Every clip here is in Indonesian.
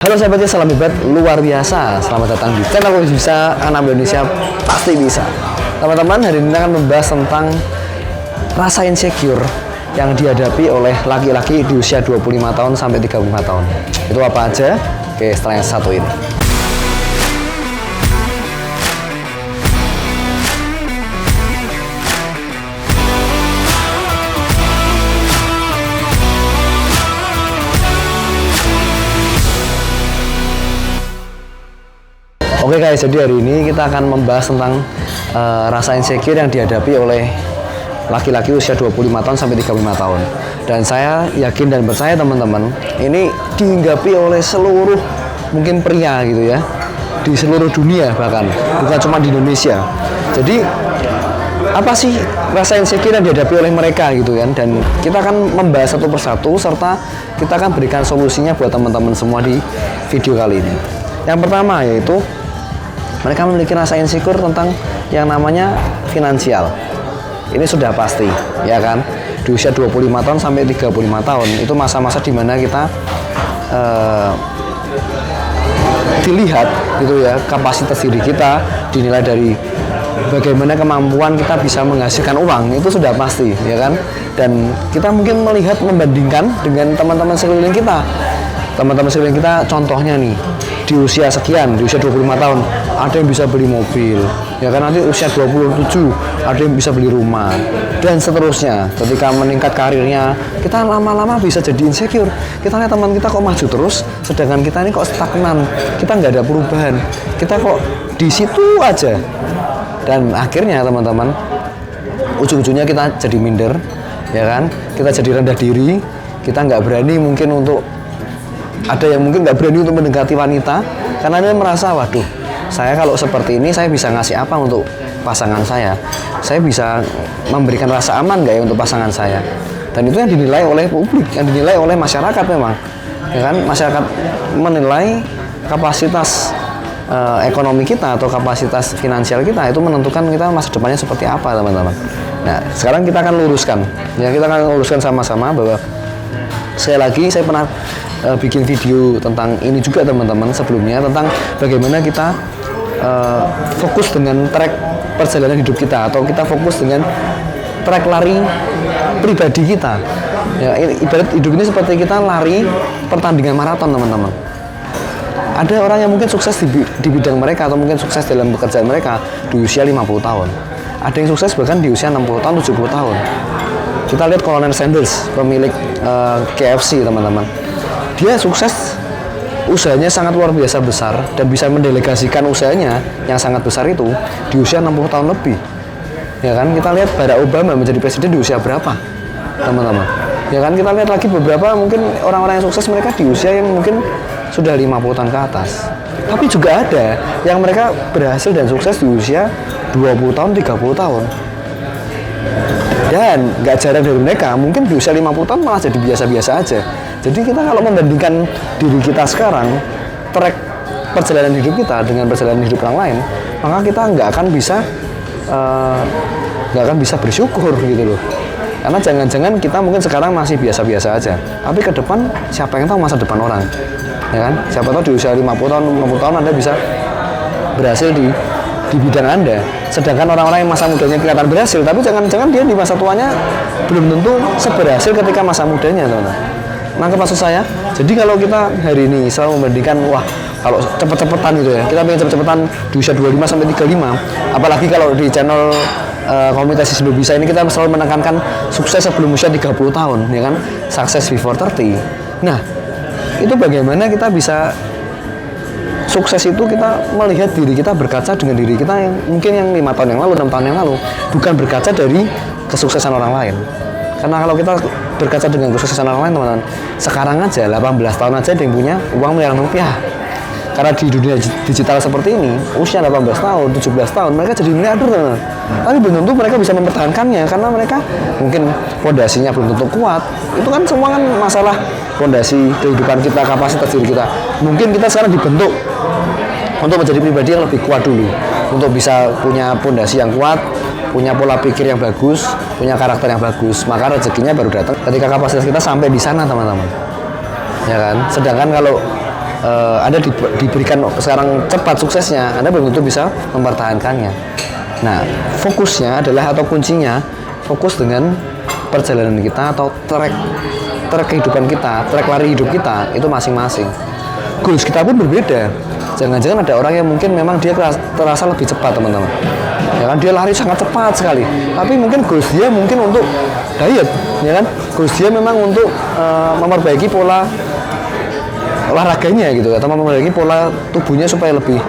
Halo sahabatnya, salam hebat luar biasa. Selamat datang di channel Bisa, anak Indonesia pasti bisa. Teman-teman, hari ini akan membahas tentang rasa insecure yang dihadapi oleh laki-laki di usia 25 tahun sampai 35 tahun. Itu apa aja? Oke, setelah yang satu ini. Oke guys, jadi hari ini kita akan membahas tentang rasa insecure yang dihadapi oleh laki-laki usia 25 tahun sampai 35 tahun. Dan saya yakin dan percaya teman-teman, ini dihinggapi oleh seluruh mungkin pria gitu ya, di seluruh dunia bahkan, bukan cuma di Indonesia. Jadi apa sih rasa insecure yang dihadapi oleh mereka gitu kan? Dan kita akan membahas satu persatu serta kita akan berikan solusinya buat teman-teman semua di video kali ini. Yang pertama yaitu mereka memiliki rasa insecure tentang yang namanya finansial. Ini sudah pasti, ya kan? Di usia 25 tahun sampai 35 tahun, itu masa-masa di mana kita dilihat gitu ya, kapasitas diri kita dinilai dari bagaimana kemampuan kita bisa menghasilkan uang, itu sudah pasti, ya kan? Dan kita mungkin melihat, membandingkan dengan teman-teman sekeliling kita. Teman-teman sekeliling kita, contohnya nih, di usia sekian, di usia 25 tahun, ada yang bisa beli mobil, ya kan? Nanti usia 27, ada yang bisa beli rumah, dan seterusnya. Ketika meningkat karirnya, kita lama-lama bisa jadi insecure. Kita lihat teman kita kok maju terus, sedangkan kita ini kok stagnan, kita nggak ada perubahan, kita kok di situ aja. Dan akhirnya teman-teman, ujung-ujungnya kita jadi minder, ya kan? Kita jadi rendah diri, kita nggak berani mungkin untuk, ada yang mungkin nggak berani untuk mendekati wanita karena dia merasa, waduh, saya kalau seperti ini saya bisa ngasih apa untuk pasangan saya bisa memberikan rasa aman nggak ya untuk pasangan saya. Dan itu yang dinilai oleh publik, yang dinilai oleh masyarakat memang, ya kan? Masyarakat menilai kapasitas ekonomi kita atau kapasitas finansial kita, itu menentukan kita masa depannya seperti apa, teman-teman. Nah, sekarang kita akan luruskan, ya, kita akan luruskan sama-sama bahwa sekali lagi saya pernah bikin video tentang ini juga teman-teman sebelumnya, tentang bagaimana kita fokus dengan track perjalanan hidup kita, atau kita fokus dengan track lari pribadi kita. Ya, ibarat hidup ini seperti kita lari pertandingan maraton, teman-teman. Ada orang yang mungkin sukses di bidang mereka, atau mungkin sukses dalam pekerjaan mereka di usia 50 tahun. Ada yang sukses bahkan di usia 60 tahun, 70 tahun. Kita lihat Colonel Sanders, pemilik KFC, teman-teman. Dia sukses, usahanya sangat luar biasa besar, dan bisa mendelegasikan usahanya yang sangat besar itu di usia 60 tahun lebih. Ya kan, kita lihat Barack Obama menjadi presiden di usia berapa, teman-teman. Ya kan, kita lihat lagi beberapa mungkin orang-orang yang sukses, mereka di usia yang mungkin sudah 50 tahun ke atas. Tapi juga ada yang mereka berhasil dan sukses di usia 20 tahun, 30 tahun. Dan nggak jarang dari mereka mungkin di usia 50 tahun malah jadi biasa-biasa aja. Jadi kita kalau membandingkan diri kita sekarang, track perjalanan hidup kita dengan perjalanan hidup orang lain, maka kita nggak akan bisa bersyukur gitu loh. Karena jangan-jangan kita mungkin sekarang masih biasa-biasa aja, tapi ke depan siapa yang tahu masa depan orang, ya kan? Siapa tahu di usia 50 tahun, 60 tahun Anda bisa berhasil di bidang Anda, sedangkan orang-orang yang masa mudanya kelihatan berhasil, tapi jangan-jangan dia di masa tuanya belum tentu seberhasil ketika masa mudanya, teman-teman. Nangkep maksud saya? Jadi kalau kita hari ini selalu membandingkan, wah, kalau cepet-cepetan gitu ya, kita pengen cepet-cepetan di usia 25 sampai 35, apalagi kalau di channel komunitas sebelum bisa ini kita selalu menekankan sukses sebelum usia 30 tahun, ya kan? Success before 30. Nah, itu bagaimana kita bisa sukses itu, kita melihat diri kita, berkaca dengan diri kita yang mungkin yang 5 tahun yang lalu, 6 tahun yang lalu, bukan berkaca dari kesuksesan orang lain. Karena kalau kita berkaca dengan kesuksesan orang lain, teman-teman, sekarang aja 18 tahun aja ada yang punya uang miliaran rupiah. Karena di dunia digital seperti ini, usia 18 tahun, 17 tahun, mereka jadi miliarder, teman-teman. Tapi belum tentu mereka bisa mempertahankannya, karena mereka mungkin fondasinya belum tentu kuat. Itu kan semua kan masalah fondasi kehidupan kita, kapasitas diri kita. Mungkin kita sekarang dibentuk untuk menjadi pribadi yang lebih kuat dulu, untuk bisa punya fondasi yang kuat, punya pola pikir yang bagus, punya karakter yang bagus, maka rezekinya baru datang ketika kapasitas kita sampai di sana, teman-teman. Ya kan? Sedangkan kalau Anda diberikan sekarang cepat suksesnya, Anda belum tentu bisa mempertahankannya. Nah, fokusnya adalah atau kuncinya fokus dengan perjalanan kita atau trek kehidupan kita, trek lari hidup kita itu masing-masing. Goals kita pun berbeda. Jangan-jangan ada orang yang mungkin memang dia terasa lebih cepat, teman-teman. Ya kan, dia lari sangat cepat sekali. Tapi mungkin goals dia mungkin untuk diet, ya kan? Goals dia memang untuk memperbaiki pola olahraganya gitu, atau memperbaiki pola tubuhnya supaya lebih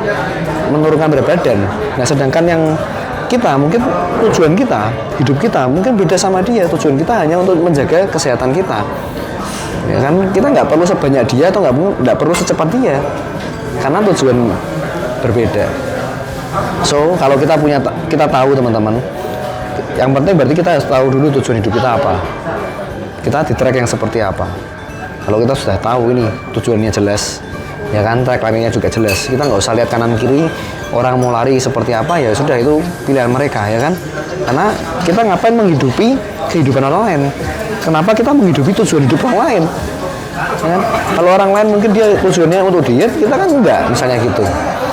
menurunkan berat badan. Nah, sedangkan yang kita mungkin tujuan kita, hidup kita mungkin beda sama dia. Tujuan kita hanya untuk menjaga kesehatan kita. Ya kan, kita nggak perlu sebanyak dia atau nggak perlu secepat dia, karena tujuan berbeda. So, kalau kita tahu teman-teman, yang penting berarti kita harus tahu dulu tujuan hidup kita apa. Kita di track yang seperti apa. Kalau kita sudah tahu ini tujuannya jelas, ya kan, track larinya juga jelas. Kita nggak usah lihat kanan kiri orang mau lari seperti apa, ya sudah itu pilihan mereka, ya kan. Karena kita ngapain menghidupi kehidupan orang lain? Kenapa kita menghidupi tujuan hidup orang lain? Ya kan? Kalau orang lain mungkin dia tujuannya untuk diet, kita kan enggak, misalnya gitu.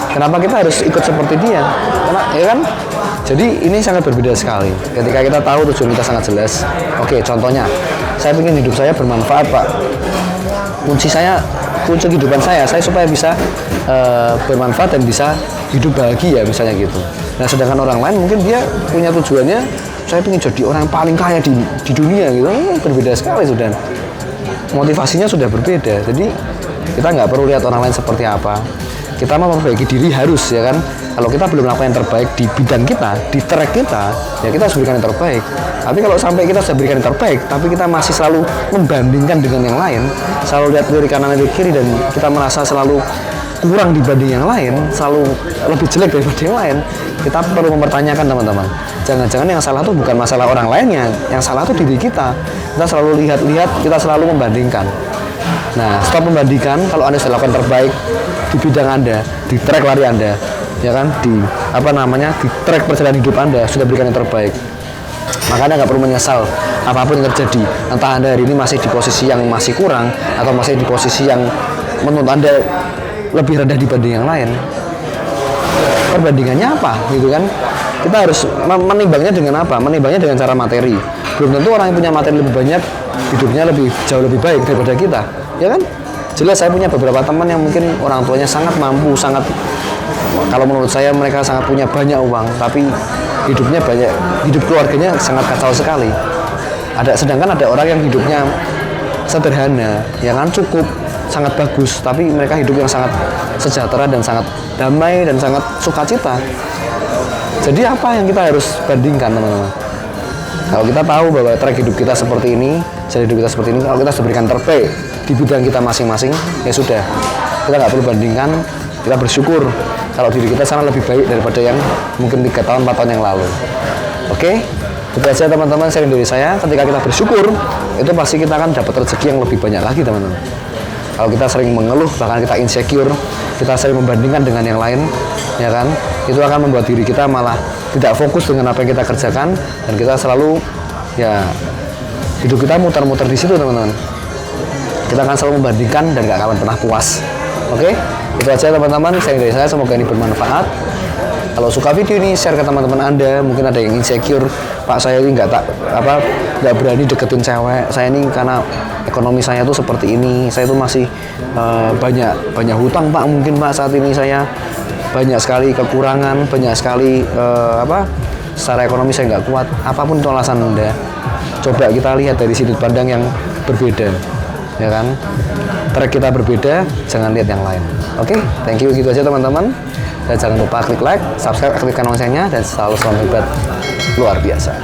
Kenapa kita harus ikut seperti dia? Karena, ya kan? Jadi ini sangat berbeda sekali. Ketika kita tahu tujuan kita sangat jelas. Oke, contohnya, saya ingin hidup saya bermanfaat, Pak. Kunci kehidupan saya supaya bisa bermanfaat dan bisa hidup bahagia, misalnya gitu. Nah, sedangkan orang lain mungkin dia punya tujuannya, saya ingin jadi orang yang paling kaya di dunia gitu. Berbeda sekali sudah. Motivasinya sudah berbeda. Jadi kita nggak perlu lihat orang lain seperti apa. Kita mau memperbaiki diri harus, ya kan. Kalau kita belum melakukan yang terbaik di bidang kita, di track kita, ya kita harus berikan yang terbaik. Tapi kalau sampai kita sudah berikan yang terbaik, tapi kita masih selalu membandingkan dengan yang lain, selalu lihat kiri kanan kiri kiri, dan kita merasa selalu kurang dibanding yang lain, selalu lebih jelek daripada yang lain, kita perlu mempertanyakan, teman-teman. Jangan-jangan yang salah itu bukan masalah orang lainnya, yang salah itu diri kita. Kita selalu lihat-lihat, kita selalu membandingkan. Nah, stop membandingkan. Kalau Anda sudah lakukan terbaik di bidang Anda, di track lari Anda, ya kan, di track perjalanan hidup Anda, sudah berikan yang terbaik, maka Anda nggak perlu menyesal apapun yang terjadi. Entah Anda hari ini masih di posisi yang masih kurang, atau masih di posisi yang menurut Anda lebih rendah dibanding yang lain. Perbandingannya apa, gitu kan? Kita harus menimbangnya dengan apa? Menimbangnya dengan cara materi. Belum tentu orang yang punya materi lebih banyak, hidupnya jauh lebih baik daripada kita, ya kan? Jelas saya punya beberapa teman yang mungkin orang tuanya sangat mampu, kalau menurut saya mereka sangat punya banyak uang, tapi hidup keluarganya sangat kacau sekali. Sedangkan ada orang yang hidupnya sederhana, ya kan, cukup, sangat bagus, tapi mereka hidup yang sangat sejahtera dan sangat damai dan sangat sukacita. Jadi apa yang kita harus bandingkan, teman-teman? Kalau kita tahu bahwa track hidup kita seperti ini, jalan hidup kita seperti ini, kalau kita sudah berikan terbaik di bidang kita masing-masing, ya sudah, kita nggak perlu bandingkan. Kita bersyukur kalau diri kita sangat lebih baik daripada yang mungkin 3 tahun, 4 tahun yang lalu. Oke? Itu aja, teman-teman, sharing dari saya. Ketika kita bersyukur, itu pasti kita akan dapat rezeki yang lebih banyak lagi, teman-teman. Kalau kita sering mengeluh, bahkan kita insecure, kita sering membandingkan dengan yang lain, ya kan, itu akan membuat diri kita malah tidak fokus dengan apa yang kita kerjakan, dan kita selalu, ya, hidup kita muter-muter di situ, teman-teman. Kita akan selalu membandingkan dan gak akan pernah puas. Oke? Itu aja, teman-teman, sharing dari saya. Semoga ini bermanfaat. Kalau suka video ini, share ke teman-teman Anda. Mungkin ada yang insecure, Pak, saya ini nggak berani deketin cewek. Saya ini karena ekonomi saya tuh seperti ini. Saya tuh masih banyak hutang, Pak. Mungkin, Pak, saat ini saya banyak sekali kekurangan, banyak sekali secara ekonomi saya nggak kuat. Apapun itu alasan Anda, coba kita lihat dari sudut pandang yang berbeda, ya kan? Track kita berbeda, jangan lihat yang lain. Oke, thank you, gitu aja, teman-teman. Dan jangan lupa klik like, subscribe, aktifkan loncengnya, dan selalu hebat luar biasa.